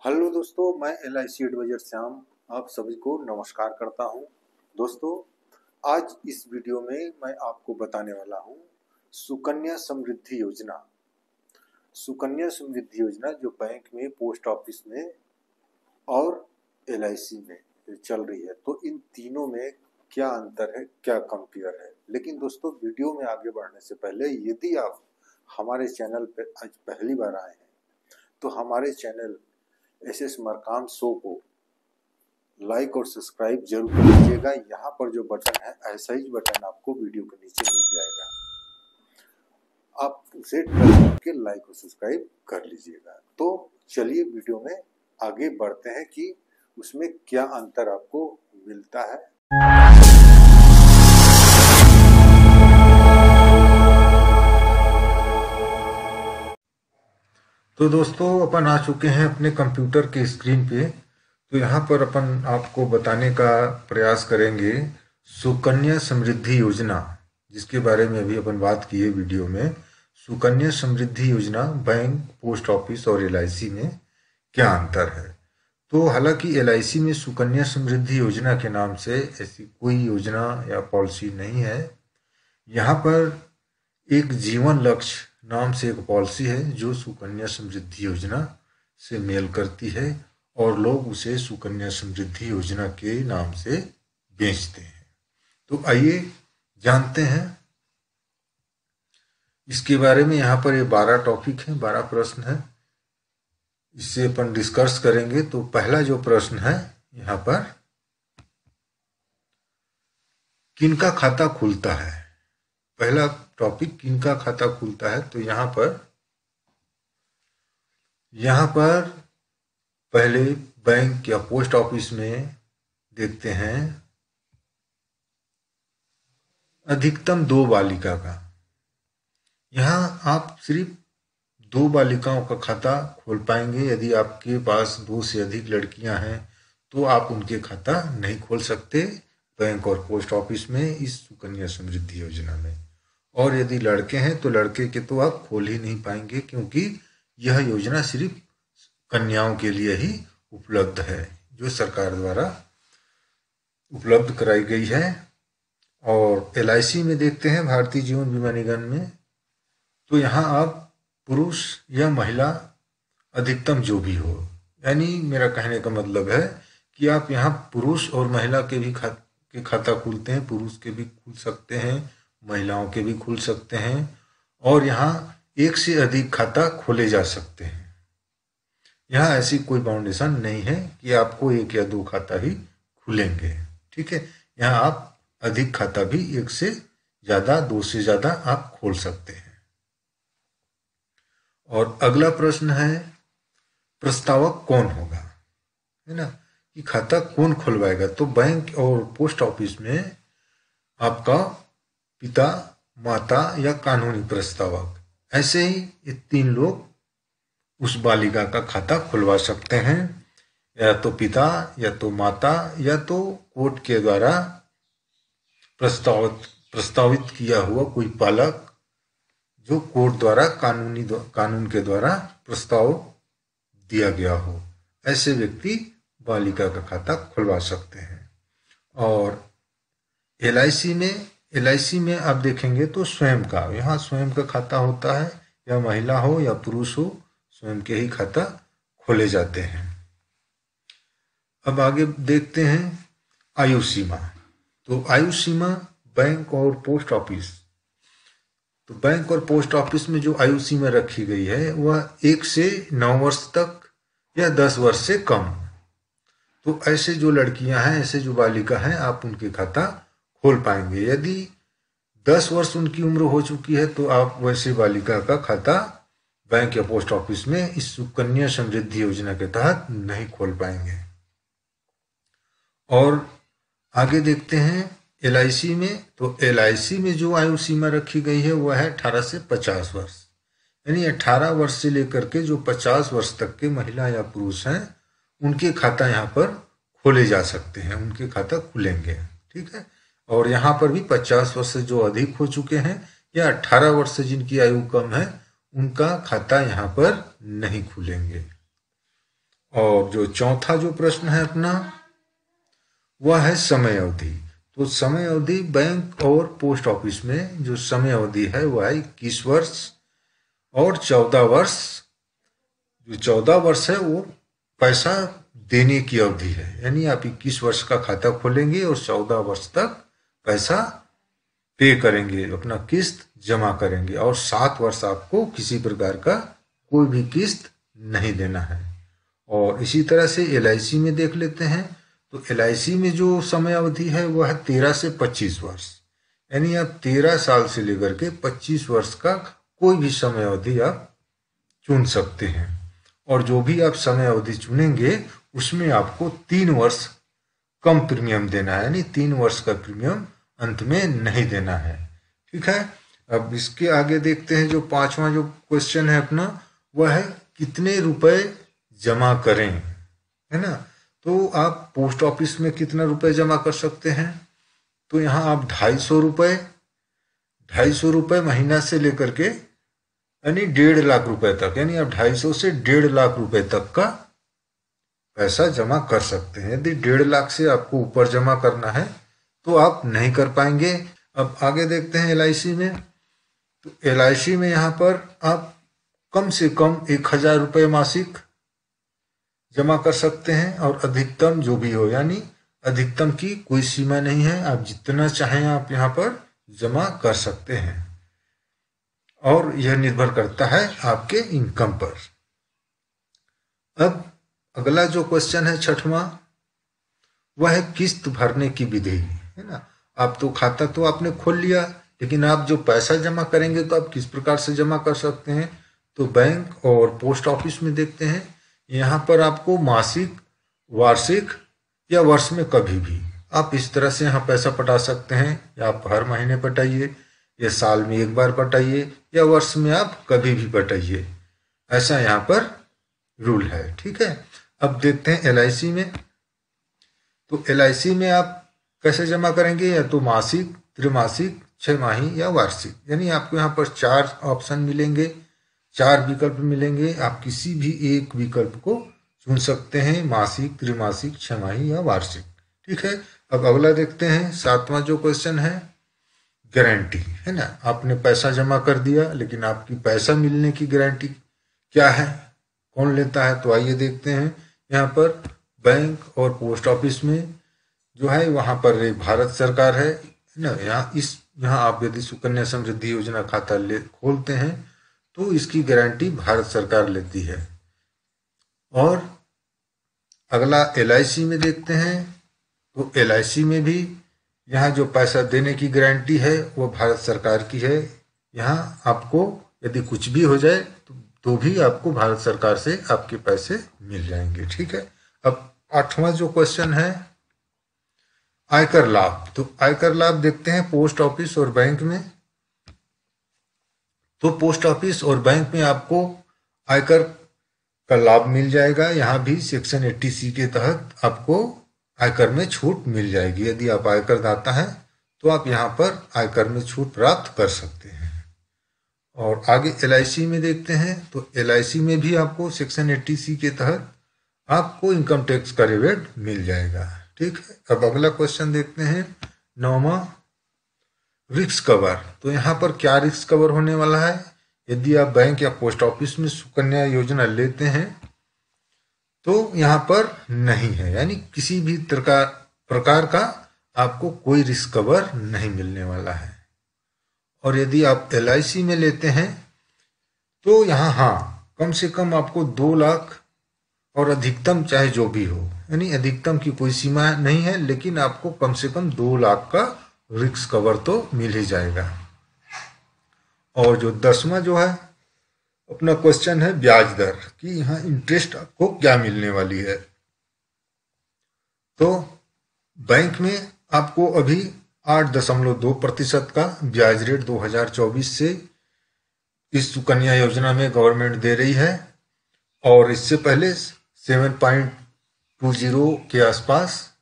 Hello दोस्तों, मैं LIC adviser Shyam आप सभी को नमस्कार करता हूं। दोस्तों, आज इस वीडियो में मैं आपको बताने वाला हूं सुकन्या समृद्धि योजना। सुकन्या समृद्धि योजना जो बैंक में, पोस्ट ऑफिस में और LIC में चल रही है, तो इन तीनों में क्या अंतर है, क्या कंपेयर है। लेकिन दोस्तों, वीडियो में आगे बढ़ने से पहले यदि आप हमारे चैनल पर आज पहली बार आए हैं तो हमारे चैनल SS मरकाम शो को लाइक और सब्सक्राइब जरूर कर लीजिएगा। यहाँ पर जो बटन है, ऐसा ही बटन आपको वीडियो के नीचे मिल जाएगा, आप उसे टच करके लाइक और सब्सक्राइब कर लीजिएगा। तो चलिए वीडियो में आगे बढ़ते हैं कि उसमें क्या अंतर आपको मिलता है। तो दोस्तों, अपन आ चुके हैं अपने कंप्यूटर के स्क्रीन पे। तो यहाँ पर अपन आपको बताने का प्रयास करेंगे सुकन्या समृद्धि योजना, जिसके बारे में अभी अपन बात की है वीडियो में। सुकन्या समृद्धि योजना बैंक, पोस्ट ऑफिस और LIC में क्या अंतर है। तो हालांकि LIC में सुकन्या समृद्धि योजना के नाम से ऐसी कोई योजना या पॉलिसी नहीं है। यहाँ पर एक जीवन लक्ष्य नाम से एक पॉलिसी है जो सुकन्या समृद्धि योजना से मेल करती है और लोग उसे सुकन्या समृद्धि योजना के नाम से बेचते हैं। तो आइए जानते हैं इसके बारे में। यहाँ पर ये 12 टॉपिक हैं, 12 प्रश्न हैं, इससे अपन डिस्कस करेंगे। तो पहला जो प्रश्न है यहाँ पर, किनका खाता खुलता है। पहला टॉपिक, किनका खाता खुलता है। तो यहाँ पर पहले बैंक या पोस्ट ऑफिस में देखते हैं अधिकतम 2 बालिका का। यहाँ आप सिर्फ 2 बालिकाओं का खाता खोल पाएंगे। यदि आपके पास 2 से अधिक लड़कियां हैं तो आप उनके खाता नहीं खोल सकते बैंक और पोस्ट ऑफिस में, इस सुकन्या समृद्धि योजना में। और यदि लड़के हैं तो लड़के के तो आप खोल ही नहीं पाएंगे, क्योंकि यह योजना सिर्फ कन्याओं के लिए ही उपलब्ध है, जो सरकार द्वारा उपलब्ध कराई गई है। और LIC में देखते हैं, भारतीय जीवन बीमा निगम में, तो यहाँ आप पुरुष या महिला अधिकतम जो भी हो, यानी मेरा कहने का मतलब है कि आप यहाँ पुरुष और महिला के भी खाता खुलते हैं, पुरुष के भी खुल सकते हैं, महिलाओं के भी खुल सकते हैं। और यहाँ 1 से अधिक खाता खोले जा सकते हैं। यहाँ ऐसी कोई बाउंडेशन नहीं है कि आपको 1 या 2 खाता ही खुलेंगे, ठीक है। यहाँ आप अधिक खाता भी 1 से ज़्यादा, 2 से ज़्यादा आप खोल सकते हैं। और अगला प्रश्न है, प्रस्तावक कौन होगा, है ना, कि खाता कौन खुलवाएगा। तो बैंक और पोस्ट ऑफिस में आपका पिता, माता या कानूनी प्रस्तावक, ऐसे ही ये 3 लोग उस बालिका का खाता खुलवा सकते हैं। या तो पिता, या तो माता, या तो कोर्ट के द्वारा प्रस्तावित किया हुआ कोई पालक, जो कोर्ट द्वारा कानून के द्वारा प्रस्ताव दिया गया हो, ऐसे व्यक्ति बालिका का खाता खुलवा सकते हैं। और LIC में आप देखेंगे तो स्वयं का, यहाँ स्वयं का खाता होता है, या महिला हो या पुरुष हो, स्वयं के ही खाता खोले जाते हैं। अब आगे देखते हैं आयु सीमा। तो आयु सीमा बैंक और पोस्ट ऑफिस, तो बैंक और पोस्ट ऑफिस में जो आयु सीमा रखी गई है वह 1 से 9 वर्ष तक या 10 वर्ष से कम। तो ऐसे जो लड़कियां हैं, ऐसे जो बालिका हैं, आप उनके खाता खोल पाएंगे। यदि 10 वर्ष उनकी उम्र हो चुकी है तो आप वैसे बालिका का खाता बैंक या पोस्ट ऑफिस में इस सुकन्या समृद्धि योजना के तहत नहीं खोल पाएंगे। और आगे देखते हैं LIC में। तो LIC में जो आयु सीमा रखी गई है वह है 18 से 50 वर्ष, यानी 18 वर्ष से लेकर के जो 50 वर्ष तक के महिला या पुरुष हैं, उनके खाता यहाँ पर खोले जा सकते हैं, उनके खाता खुलेंगे, ठीक है। और यहाँ पर भी 50 वर्ष से जो अधिक हो चुके हैं या 18 वर्ष से जिनकी आयु कम है, उनका खाता यहाँ पर नहीं खुलेंगे। और जो चौथा जो प्रश्न है अपना वह है समय अवधि। तो समय अवधि बैंक और पोस्ट ऑफिस में जो समय अवधि है वह है 21 वर्ष और 14 वर्ष। जो 14 वर्ष है वो पैसा देने की अवधि है, यानी आप 21 वर्ष का खाता खोलेंगे और 14 वर्ष तक पैसा पे करेंगे, अपना किस्त जमा करेंगे, और 7 वर्ष आपको किसी प्रकार का कोई भी किस्त नहीं देना है। और इसी तरह से LIC में देख लेते हैं। तो LIC में जो समय अवधि है वह है 13 से 25 वर्ष, यानी आप 13 साल से लेकर के 25 वर्ष का कोई भी समय अवधि आप चुन सकते हैं। और जो भी आप समय अवधि चुनेंगे उसमें आपको 3 वर्ष कम प्रीमियम देना है, यानी 3 वर्ष का प्रीमियम अंत में नहीं देना है। ठीक है, अब इसके आगे देखते हैं। जो 5वां जो क्वेश्चन है अपना वह है कितने रुपए जमा करें, है ना। तो आप पोस्ट ऑफिस में कितना रुपए जमा कर सकते हैं, तो यहाँ आप 250 रुपए महीना से लेकर के यानी 1.5 लाख रुपए तक, यानी आप 250 से 1.5 लाख रुपए तक का पैसा जमा कर सकते हैं। यदि 1.5 लाख से आपको ऊपर जमा करना है तो आप नहीं कर पाएंगे। अब आगे देखते हैं LIC में। तो LIC में यहाँ पर आप कम से कम 1000 रुपये मासिक जमा कर सकते हैं, और अधिकतम जो भी हो, यानी अधिकतम की कोई सीमा नहीं है, आप जितना चाहें आप यहाँ पर जमा कर सकते हैं, और यह निर्भर करता है आपके इनकम पर। अब अगला जो क्वेश्चन है 6वां, वह है किस्त भरने की विधि, है ना। आप तो खाता तो आपने खोल लिया, लेकिन आप जो पैसा जमा करेंगे तो आप किस प्रकार से जमा कर सकते हैं। तो बैंक और पोस्ट ऑफिस में देखते हैं, यहाँ पर आपको मासिक, वार्षिक या वर्ष में कभी भी आप इस तरह से यहाँ पैसा पटा सकते हैं, या आप हर महीने पटाइए, या साल में एक बार पटाइए, या वर्ष में आप कभी भी पटाइए, ऐसा यहाँ पर रूल है। ठीक है, अब देखते हैं LIC में। तो LIC में आप कैसे जमा करेंगे, या तो मासिक, त्रैमासिक, 6 माही या वार्षिक, यानी आपको यहाँ पर 4 ऑप्शन मिलेंगे, 4 विकल्प मिलेंगे, आप किसी भी एक विकल्प को चुन सकते हैं, मासिक, त्रैमासिक, 6 माही या वार्षिक। ठीक है, अब अगला देखते हैं 7वां जो क्वेश्चन है गारंटी, है ना। आपने पैसा जमा कर दिया, लेकिन आपकी पैसा मिलने की गारंटी क्या है, कौन लेता है। तो आइए देखते हैं। यहाँ पर बैंक और पोस्ट ऑफिस में जो है वहाँ पर भारत सरकार है ना। यहाँ आप यदि सुकन्या समृद्धि योजना खाता खोलते हैं तो इसकी गारंटी भारत सरकार लेती है। और अगला LIC में देखते हैं। तो LIC में भी यहाँ जो पैसा देने की गारंटी है वो भारत सरकार की है। यहाँ आपको यदि कुछ भी हो जाए तो भी आपको भारत सरकार से आपके पैसे मिल जाएंगे। ठीक है, अब 8वां जो क्वेश्चन है आयकर लाभ। तो आयकर लाभ देखते हैं पोस्ट ऑफिस और बैंक में। तो पोस्ट ऑफिस और बैंक में आपको आयकर का लाभ मिल जाएगा। यहाँ भी सेक्शन 80C के तहत आपको आयकर में छूट मिल जाएगी। यदि आप आयकर दाता हैं तो आप यहाँ पर आयकर में छूट प्राप्त कर सकते हैं। और आगे LIC में देखते हैं। तो LIC में भी आपको सेक्शन 80C के तहत आपको इनकम टैक्स का रिबेट मिल जाएगा। ठीक है, अब अगला क्वेश्चन देखते हैं 9वां रिस्क कवर। तो यहाँ पर क्या रिस्क कवर होने वाला है। यदि आप बैंक या पोस्ट ऑफिस में सुकन्या योजना लेते हैं तो यहाँ पर नहीं है, यानी किसी भी प्रकार का आपको कोई रिस्क कवर नहीं मिलने वाला है। और यदि आप LIC में लेते हैं तो यहाँ हाँ, कम से कम आपको 2 लाख और अधिकतम चाहे जो भी हो, यानी अधिकतम की कोई सीमा नहीं है, लेकिन आपको कम से कम 2 लाख का रिस्क कवर तो मिल ही जाएगा। और जो 10वां जो है अपना क्वेश्चन है ब्याज दर कि यहाँ इंटरेस्ट आपको क्या मिलने वाली है। तो बैंक में आपको अभी 8.2% का ब्याज रेट 2024 से इस सुकन्या योजना में गवर्नमेंट दे रही है, और इससे पहले 7.20 के आसपास,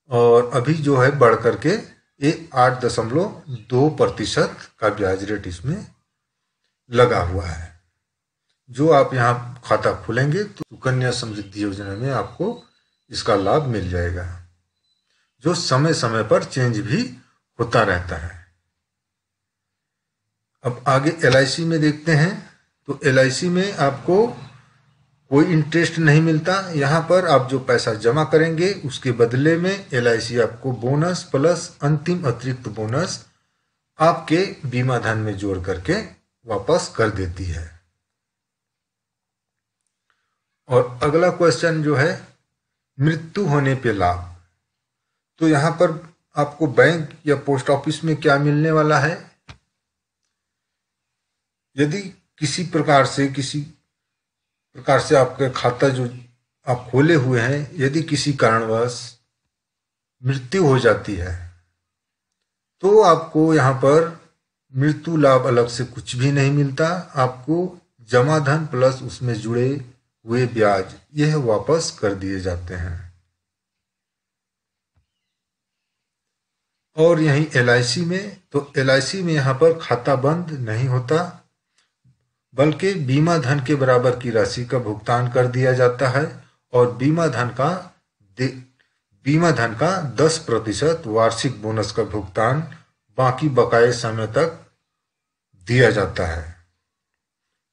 और अभी जो है बढ़ करके 8.2% का ब्याज रेट इसमें लगा हुआ है। जो आप यहाँ खाता खोलेंगे तो सुकन्या समृद्धि योजना में आपको इसका लाभ मिल जाएगा, जो समय समय पर चेंज भी होता रहता है। अब आगे LIC में देखते हैं। तो LIC में आपको कोई इंटरेस्ट नहीं मिलता। यहाँ पर आप जो पैसा जमा करेंगे उसके बदले में LIC आपको बोनस प्लस अंतिम अतिरिक्त बोनस आपके बीमा धन में जोड़ करके वापस कर देती है। और अगला क्वेश्चन जो है, मृत्यु होने पे लाभ। तो यहाँ पर आपको बैंक या पोस्ट ऑफिस में क्या मिलने वाला है? यदि किसी प्रकार से आपका खाता जो आप खोले हुए हैं, यदि किसी कारणवश मृत्यु हो जाती है तो आपको यहाँ पर मृत्यु लाभ अलग से कुछ भी नहीं मिलता। आपको जमा धन प्लस उसमें जुड़े हुए ब्याज यह वापस कर दिए जाते हैं। और यहीं LIC में, तो LIC में यहाँ पर खाता बंद नहीं होता, बल्कि बीमा धन के बराबर की राशि का भुगतान कर दिया जाता है और बीमा धन का 10% वार्षिक बोनस का भुगतान बाकी बकाये समय तक दिया जाता है।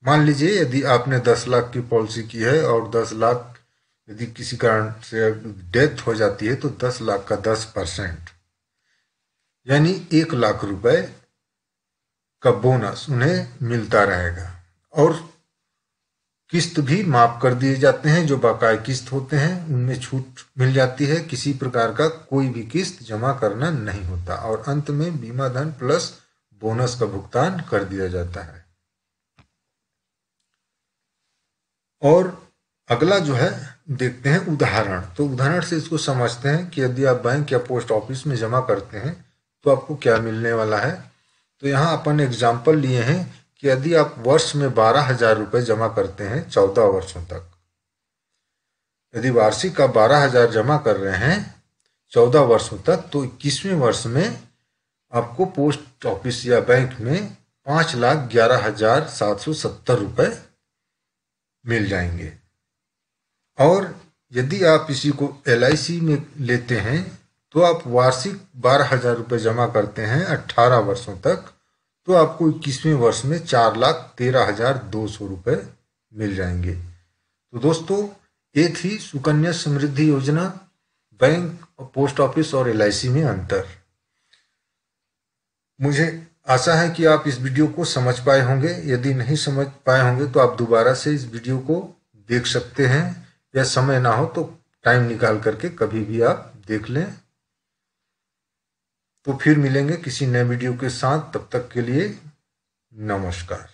मान लीजिए यदि आपने 10 लाख की पॉलिसी की है और 10 लाख यदि किसी कारण से डेथ हो जाती है तो 10 लाख का 10% यानी 1 लाख रुपए का बोनस उन्हें मिलता रहेगा। और किस्त भी माफ कर दिए जाते हैं, जो बकाया किस्त होते हैं उनमें छूट मिल जाती है। किसी प्रकार का कोई भी किस्त जमा करना नहीं होता और अंत में बीमा धन प्लस बोनस का भुगतान कर दिया जाता है। और अगला जो है देखते हैं उदाहरण। तो उदाहरण से इसको समझते हैं कि यदि आप बैंक या पोस्ट ऑफिस में जमा करते हैं तो आपको क्या मिलने वाला है। तो यहाँ अपन एग्जाम्पल लिए हैं कि यदि आप वर्ष में 12,000 रुपये जमा करते हैं 14 वर्षों तक, यदि वार्षिक आप 12,000 जमा कर रहे हैं 14 वर्षों तक, तो 21वें वर्ष में आपको पोस्ट ऑफिस या बैंक में 5,11,770 रुपये मिल जाएंगे। और यदि आप इसी को LIC में लेते हैं तो आप वार्षिक 12,000 रुपये जमा करते हैं 18 वर्षों तक, तो आपको 21वें वर्ष में 4,13,200 रुपये मिल जाएंगे। तो दोस्तों, ये थी सुकन्या समृद्धि योजना, बैंक, पोस्ट ऑफिस और LIC में अंतर। मुझे आशा है कि आप इस वीडियो को समझ पाए होंगे। यदि नहीं समझ पाए होंगे तो आप दोबारा से इस वीडियो को देख सकते हैं, या समय ना हो तो टाइम निकाल करके कभी भी आप देख लें। तो फिर मिलेंगे किसी नए वीडियो के साथ, तब तक के लिए नमस्कार।